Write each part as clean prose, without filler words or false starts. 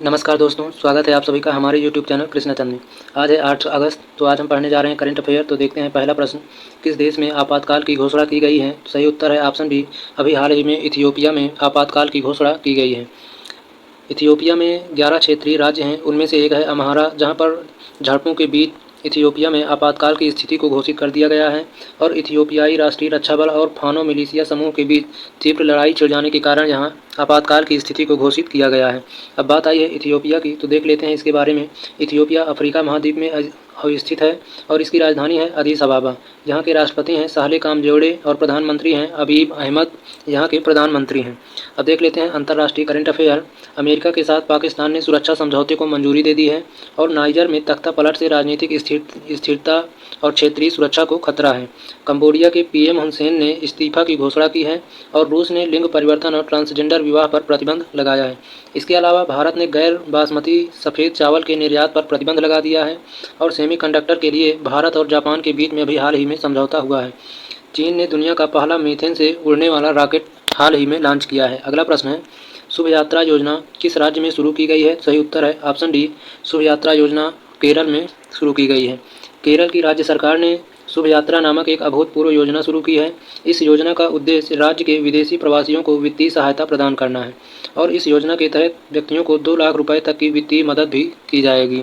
नमस्कार दोस्तों, स्वागत है आप सभी का हमारे यूट्यूब चैनल कृष्णचंद में। आज है 8 अगस्त। तो आज हम पढ़ने जा रहे हैं करंट अफेयर। तो देखते हैं पहला प्रश्न, किस देश में आपातकाल की घोषणा की गई है? सही उत्तर है ऑप्शन बी, अभी हाल ही में इथियोपिया में आपातकाल की घोषणा की गई है। इथियोपिया में 11 क्षेत्रीय राज्य हैं, उनमें से एक है अम्हारा, जहां पर झड़पों के बीच इथियोपिया में आपातकाल की स्थिति को घोषित कर दिया गया है और इथियोपियाई राष्ट्रीय रक्षा बल और फानो मिलिशिया समूह के बीच तीव्र लड़ाई छिड़ जाने के कारण यहाँ आपातकाल की स्थिति को घोषित किया गया है। अब बात आई है इथियोपिया की, तो देख लेते हैं इसके बारे में। इथियोपिया अफ्रीका महाद्वीप में स्थित है और इसकी राजधानी है अदीस अबाबा। यहाँ के राष्ट्रपति हैं साले कामजोड़े और प्रधानमंत्री हैं अबीब अहमद, यहाँ के प्रधानमंत्री हैं। अब देख लेते हैं अंतर्राष्ट्रीय करंट अफेयर। अमेरिका के साथ पाकिस्तान ने सुरक्षा समझौते को मंजूरी दे दी है और नाइजर में तख्ता पलट से राजनीतिक स्थिरता और क्षेत्रीय सुरक्षा को खतरा है। कंबोडिया के पीएम हुन सेन ने इस्तीफा की घोषणा की है और रूस ने लिंग परिवर्तन और ट्रांसजेंडर विवाह पर प्रतिबंध लगाया है। इसके अलावा भारत ने गैर बासमती सफ़ेद चावल के निर्यात पर प्रतिबंध लगा दिया है और सेमीकंडक्टर के लिए भारत और जापान के बीच में अभी हाल ही में समझौता हुआ है। चीन ने दुनिया का पहला मीथेन से उड़ने वाला रॉकेट हाल ही में लॉन्च किया है। अगला प्रश्न है, शुभ यात्रा योजना किस राज्य में शुरू की गई है? सही उत्तर है ऑप्शन डी, शुभ यात्रा योजना केरल में शुरू की गई है। केरल की राज्य सरकार ने शुभ यात्रा नामक एक अभूतपूर्व योजना शुरू की है। इस योजना का उद्देश्य राज्य के विदेशी प्रवासियों को वित्तीय सहायता प्रदान करना है और इस योजना के तहत व्यक्तियों को 2 लाख रुपए तक की वित्तीय मदद भी की जाएगी।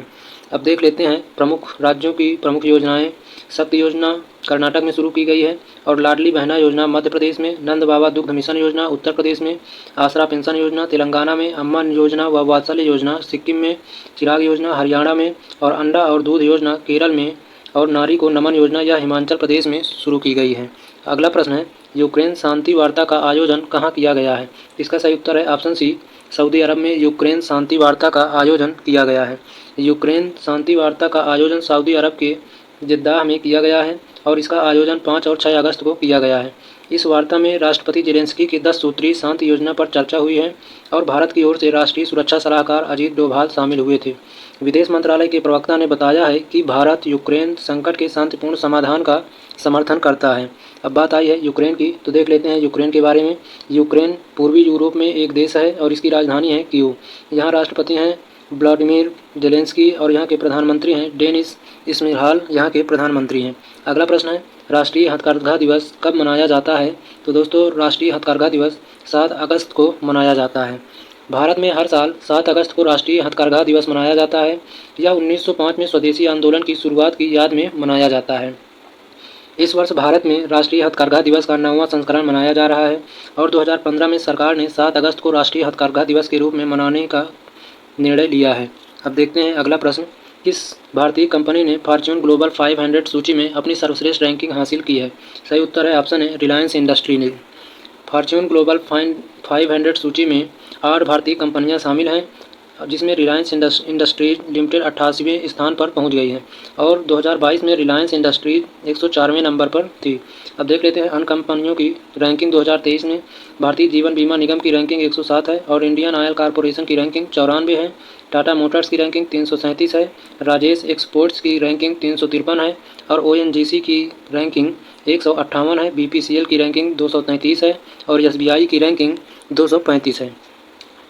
अब देख लेते हैं प्रमुख राज्यों की प्रमुख योजनाएं। शक्ति योजना कर्नाटक में शुरू की गई है और लाडली बहना योजना मध्य प्रदेश में, नंद बाबा दुग्ध मिशन योजना उत्तर प्रदेश में, आसरा पेंशन योजना तेलंगाना में, अम्मन योजना व वात्सल्य योजना सिक्किम में, चिराग योजना हरियाणा में और अंडा और दूध योजना केरल में और नारी को नमन योजना यह हिमाचल प्रदेश में शुरू की गई है। अगला प्रश्न है, यूक्रेन शांति वार्ता का आयोजन कहाँ किया गया है? इसका सही उत्तर है ऑप्शन सी, सऊदी अरब में यूक्रेन शांति वार्ता का आयोजन किया गया है। यूक्रेन शांति वार्ता का आयोजन सऊदी अरब के जिद्दाह में किया गया है और इसका आयोजन 5 और 6 अगस्त को किया गया है। इस वार्ता में राष्ट्रपति जेलेंस्की की 10 सूत्रीय शांति योजना पर चर्चा हुई है और भारत की ओर से राष्ट्रीय सुरक्षा सलाहकार अजीत डोभाल शामिल हुए थे। विदेश मंत्रालय के प्रवक्ता ने बताया है कि भारत यूक्रेन संकट के शांतिपूर्ण समाधान का समर्थन करता है। अब बात आई है यूक्रेन की, तो देख लेते हैं यूक्रेन के बारे में। यूक्रेन पूर्वी यूरोप में एक देश है और इसकी राजधानी है कीव। यहाँ राष्ट्रपति हैं व्लादिमीर जेलेंस्की और यहाँ के प्रधानमंत्री हैं डेनिस श्मिहाल, यहाँ के प्रधानमंत्री हैं। अगला प्रश्न है, राष्ट्रीय हथकरघा दिवस कब मनाया जाता है? तो दोस्तों राष्ट्रीय हथकरघा दिवस 7 अगस्त को मनाया जाता है। भारत में हर साल 7 अगस्त को राष्ट्रीय हथकरघा दिवस मनाया जाता है। यह 1905 में स्वदेशी आंदोलन की शुरुआत की याद में मनाया जाता है। इस वर्ष भारत में राष्ट्रीय हथकरघा दिवस का 9वां संस्करण मनाया जा रहा है और 2015 में सरकार ने 7 अगस्त को राष्ट्रीय हथकरघा दिवस के रूप में मनाने का निर्णय लिया है। अब देखते हैं अगला प्रश्न, किस भारतीय कंपनी ने फॉर्च्यून ग्लोबल 500 सूची में अपनी सर्वश्रेष्ठ रैंकिंग हासिल की है? सही उत्तर है ऑप्शन है रिलायंस इंडस्ट्री ने। फॉर्च्यून ग्लोबल 500 सूची में 8 भारतीय कंपनियां शामिल हैं जिसमें रिलायंस इंडस्ट्रीज लिमिटेड 88वें स्थान पर पहुंच गई है और 2022 में रिलायंस इंडस्ट्रीज 104वें नंबर पर थी। अब देख लेते हैं अन्य कंपनियों की रैंकिंग। 2023 में भारतीय जीवन बीमा निगम की रैंकिंग 107 है और इंडियन ऑयल कॉरपोरेशन की रैंकिंग 94 है। टाटा मोटर्स की रैंकिंग 337 है। राजेश एक्सपोर्ट्स की रैंकिंग 353 है और ओएनजीसी की रैंकिंग 158 है। बीपीसीएल की रैंकिंग 233 है और एसबीआई की रैंकिंग 235 है।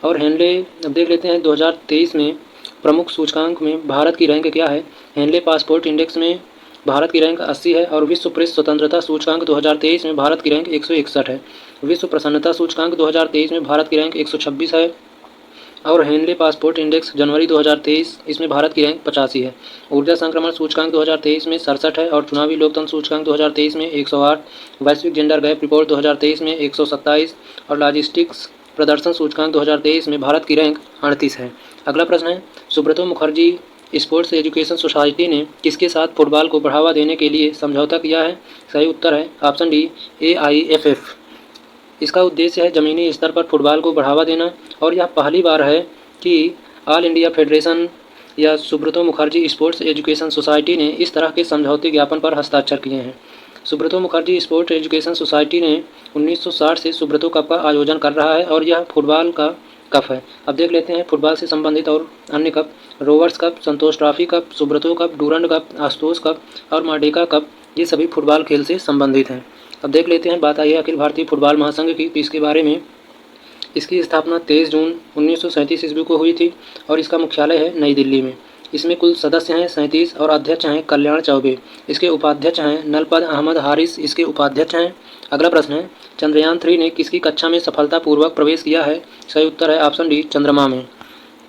और हेनले, अब देख लेते हैं 2023 में प्रमुख सूचकांक में भारत की रैंक क्या है। हेनले पासपोर्ट इंडेक्स में भारत की रैंक 80 है और विश्व प्रेस स्वतंत्रता सूचकांक 2023 में भारत की रैंक 161 है। विश्व प्रसन्नता सूचकांक 2023 में भारत की रैंक 126 है और हेनले पासपोर्ट इंडेक्स जनवरी 2023 इसमें भारत की रैंक 85 है। ऊर्जा संक्रमण सूचकांक 2023 में 67 है और चुनावी लोकतंत्र सूचकांक 2023 में 108। वैश्विक जेंडर गैप रिपोर्ट 2023 में 127 और लॉजिस्टिक्स प्रदर्शन सूचकांक 2023 में भारत की रैंक 38 है। अगला प्रश्न है, Subroto Mukherjee sports education society ने किसके साथ फुटबॉल को बढ़ावा देने के लिए समझौता किया है? सही उत्तर है ऑप्शन डी, AIFF। इसका उद्देश्य है ज़मीनी स्तर पर फुटबॉल को बढ़ावा देना और यह पहली बार है कि ऑल इंडिया फेडरेशन या Subroto Mukherjee sports education society ने इस तरह के समझौते ज्ञापन पर हस्ताक्षर किए हैं। Subroto Mukherjee sports education society ने 1960 से सुब्रतो कप का आयोजन कर रहा है और यह फुटबॉल का कप है। अब देख लेते हैं फुटबॉल से संबंधित और अन्य cup. Rovers cup, Santosh trophy cup, Subroto cup, Durand cup, Ashutosh cup और मार्डेका कप, ये सभी फुटबॉल खेल से संबंधित हैं। अब देख लेते हैं बात आई है अखिल भारतीय फुटबॉल महासंघ की, तो इसके बारे में इसकी स्थापना 23 जून 1937 ईस्वी को हुई थी और इसका मुख्यालय है नई दिल्ली में। इसमें कुल सदस्य हैं 37 और अध्यक्ष हैं कल्याण चौबे। इसके उपाध्यक्ष हैं नलपत अहमद हारिस, इसके उपाध्यक्ष हैं। अगला प्रश्न है, चंद्रयान 3 ने किसकी कक्षा में सफलतापूर्वक प्रवेश किया है? सही उत्तर है ऑप्शन डी, चंद्रमा में।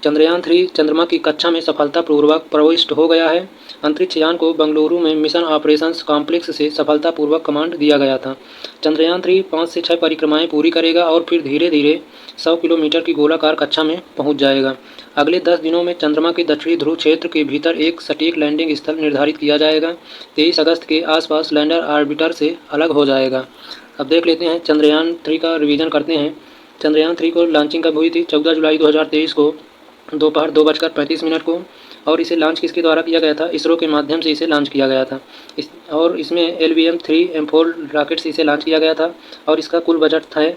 चंद्रयान 3 चंद्रमा की कक्षा में सफलतापूर्वक प्रविष्ट हो गया है। अंतरिक्ष यान को बेंगलुरु में मिशन ऑपरेशंस कॉम्प्लेक्स से सफलतापूर्वक कमांड दिया गया था। चंद्रयान 3 5 से 6 परिक्रमाएं पूरी करेगा और फिर धीरे धीरे 100 किलोमीटर की गोलाकार कक्षा में पहुंच जाएगा। अगले 10 दिनों में चंद्रमा के दक्षिणी ध्रुव क्षेत्र के भीतर एक सटीक लैंडिंग स्थल निर्धारित किया जाएगा। 23 अगस्त के आसपास लैंडर ऑर्बिटर से अलग हो जाएगा। अब देख लेते हैं चंद्रयान 3 का रिवीजन करते हैं। चंद्रयान 3 को लॉन्चिंग कब हुई थी? 14 जुलाई 2023 को दोपहर 2:35 को। और इसे लॉन्च किसके द्वारा किया गया था? इसरो के माध्यम से इसे लॉन्च किया गया था। और इसमें LVM-3M4 रॉकेट से इसे लॉन्च किया गया था और इसका कुल बजट है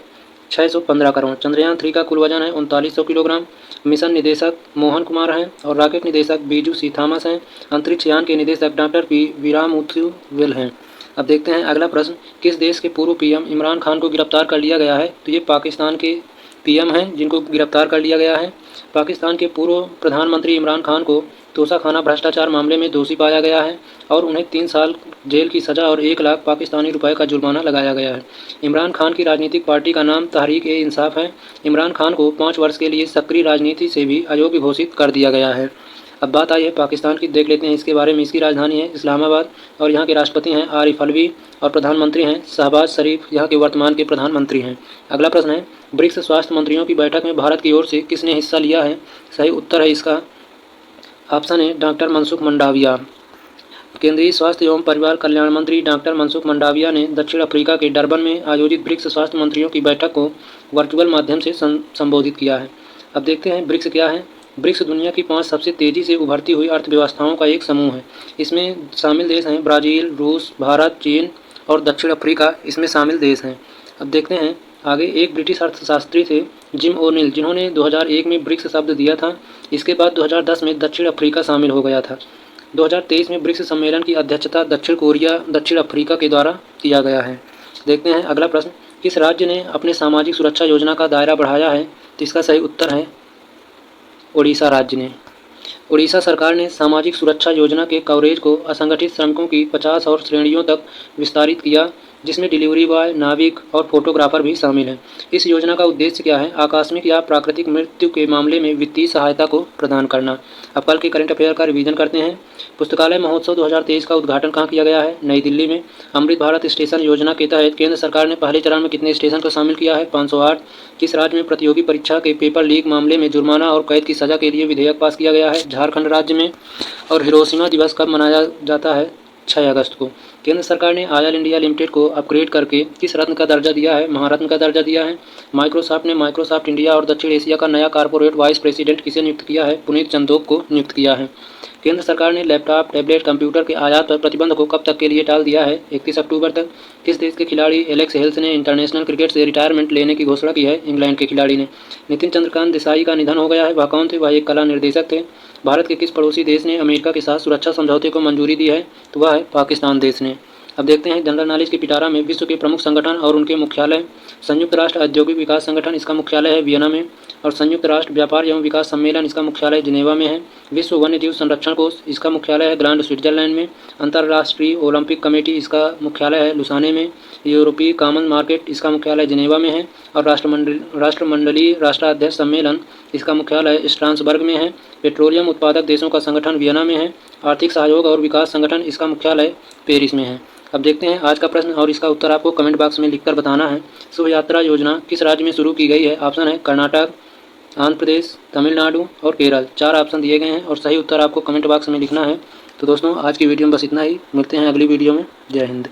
615 करोड़। चंद्रयान 3 का कुल वजन है 3900 किलोग्राम। मिशन निदेशक मोहन कुमार हैं और रॉकेट निदेशक बीजू सी थॉमस हैं। अंतरिक्ष यान के निदेशक डॉक्टर पी वीरामुथु वेल हैं। अब देखते हैं अगला प्रश्न, किस देश के पूर्व PM इमरान खान को गिरफ्तार कर लिया गया है? तो ये पाकिस्तान के PM हैं जिनको गिरफ्तार कर लिया गया है। पाकिस्तान के पूर्व प्रधानमंत्री इमरान खान को तोशाखाना भ्रष्टाचार मामले में दोषी पाया गया है और उन्हें 3 साल जेल की सज़ा और 1 लाख पाकिस्तानी रुपए का जुर्माना लगाया गया है। इमरान खान की राजनीतिक पार्टी का नाम तहरीक-ए-इंसाफ है। इमरान खान को 5 वर्ष के लिए सक्रिय राजनीति से भी अयोग्य घोषित कर दिया गया है। अब बात आई है पाकिस्तान की, देख लेते हैं इसके बारे में। इसकी राजधानी है इस्लामाबाद और यहाँ के राष्ट्रपति हैं आरिफ अलवी और प्रधानमंत्री हैं शहबाज शरीफ, यहाँ के वर्तमान के प्रधानमंत्री हैं। अगला प्रश्न है, ब्रिक्स स्वास्थ्य मंत्रियों की बैठक में भारत की ओर से किसने हिस्सा लिया है? सही उत्तर है इसका ऑप्शन है डॉक्टर मनसुख मंडाविया। केंद्रीय स्वास्थ्य एवं परिवार कल्याण मंत्री डॉक्टर मनसुख मंडाविया ने दक्षिण अफ्रीका के डरबन में आयोजित ब्रिक्स स्वास्थ्य मंत्रियों की बैठक को वर्चुअल माध्यम से संबोधित किया है। अब देखते हैं ब्रिक्स क्या है। ब्रिक्स दुनिया की 5 सबसे तेज़ी से उभरती हुई अर्थव्यवस्थाओं का एक समूह है। इसमें शामिल देश हैं ब्राज़ील, रूस, भारत, चीन और दक्षिण अफ्रीका इसमें शामिल देश हैं। अब देखते हैं आगे, एक ब्रिटिश अर्थशास्त्री थे जिम ओ'नील, जिन्होंने 2001 में ब्रिक्स शब्द दिया था। इसके बाद 2010 में दक्षिण अफ्रीका शामिल हो गया था। 2023 में ब्रिक्स सम्मेलन की अध्यक्षता दक्षिण कोरिया, दक्षिण अफ्रीका के द्वारा किया गया है। देखते हैं अगला प्रश्न, किस राज्य ने अपने सामाजिक सुरक्षा योजना का दायरा बढ़ाया है? तो इसका सही उत्तर है ओडिशा राज्य ने। उड़ीसा सरकार ने सामाजिक सुरक्षा योजना के कवरेज को असंगठित श्रमिकों की 50 और श्रेणियों तक विस्तारित किया, जिसमें डिलीवरी बॉय, नाविक और फोटोग्राफर भी शामिल हैं। इस योजना का उद्देश्य क्या है? आकस्मिक या प्राकृतिक मृत्यु के मामले में वित्तीय सहायता को प्रदान करना। अब कल के करंट अफेयर का रिवीजन करते हैं। पुस्तकालय महोत्सव 2023 का उद्घाटन कहाँ किया गया है? नई दिल्ली में। अमृत भारत स्टेशन योजना के तहत केंद्र सरकार ने पहले चरण में कितने स्टेशन को शामिल किया है? 508। किस राज्य में प्रतियोगी परीक्षा के पेपर लीक मामले में जुर्माना और कैद की सजा के लिए विधेयक पास किया गया है? झारखंड राज्य में। और हिरोशिमा दिवस कब मनाया जाता है? 6 अगस्त को। केंद्र सरकार ने आयल इंडिया लिमिटेड को अपग्रेड करके किस रत्न का दर्जा दिया है? महारत्न का दर्जा दिया है। माइक्रोसॉफ्ट ने माइक्रोसॉफ्ट इंडिया और दक्षिण एशिया का नया कॉर्पोरेट वाइस प्रेसिडेंट किसे नियुक्त किया है? पुनीत चंदोक को नियुक्त किया है। केंद्र सरकार ने लैपटॉप, टैबलेट, कंप्यूटर के आयात पर प्रतिबंध को कब तक के लिए टाल दिया है? 31 अक्टूबर तक। किस देश के खिलाड़ी एलेक्स हेल्स ने इंटरनेशनल क्रिकेट से रिटायरमेंट लेने की घोषणा की है? इंग्लैंड के खिलाड़ी ने। नितिन चंद्रकांत देसाई का निधन हो गया है। वह कौन थे? वह एक कला निर्देशक थे। भारत के किस पड़ोसी देश ने अमेरिका के साथ सुरक्षा समझौते को मंजूरी दी है? तो वह है पाकिस्तान देश ने। अब देखते हैं जनरल नॉलेज के पिटारा में विश्व के प्रमुख संगठन और उनके मुख्यालय। संयुक्त राष्ट्र औद्योगिक विकास संगठन, इसका मुख्यालय है वियना में। और संयुक्त राष्ट्र व्यापार एवं विकास सम्मेलन, इसका मुख्यालय जिनेवा में है। विश्व वन्यजीव संरक्षण कोष, इसका मुख्यालय है ग्रांड स्विट्जरलैंड में। अंतर्राष्ट्रीय ओलंपिक कमेटी, इसका मुख्यालय है लुसाने में। यूरोपीय कॉमन मार्केट, इसका मुख्यालय जिनेवा में है। और राष्ट्रमंडलीय राष्ट्राध्यक्ष सम्मेलन, इसका मुख्यालय स्ट्रासबर्ग में है। पेट्रोलियम उत्पादक देशों का संगठन वियना में है। आर्थिक सहयोग और विकास संगठन, इसका मुख्यालय पेरिस में है। अब देखते हैं आज का प्रश्न और इसका उत्तर आपको कमेंट बॉक्स में लिखकर बताना है। शुभ यात्रा योजना किस राज्य में शुरू की गई है? ऑप्शन है कर्नाटक, आंध्र प्रदेश, तमिलनाडु और केरल। 4 ऑप्शन दिए गए हैं और सही उत्तर आपको कमेंट बॉक्स में लिखना है। तो दोस्तों आज की वीडियो में बस इतना ही। मिलते हैं अगली वीडियो में। जय हिंद।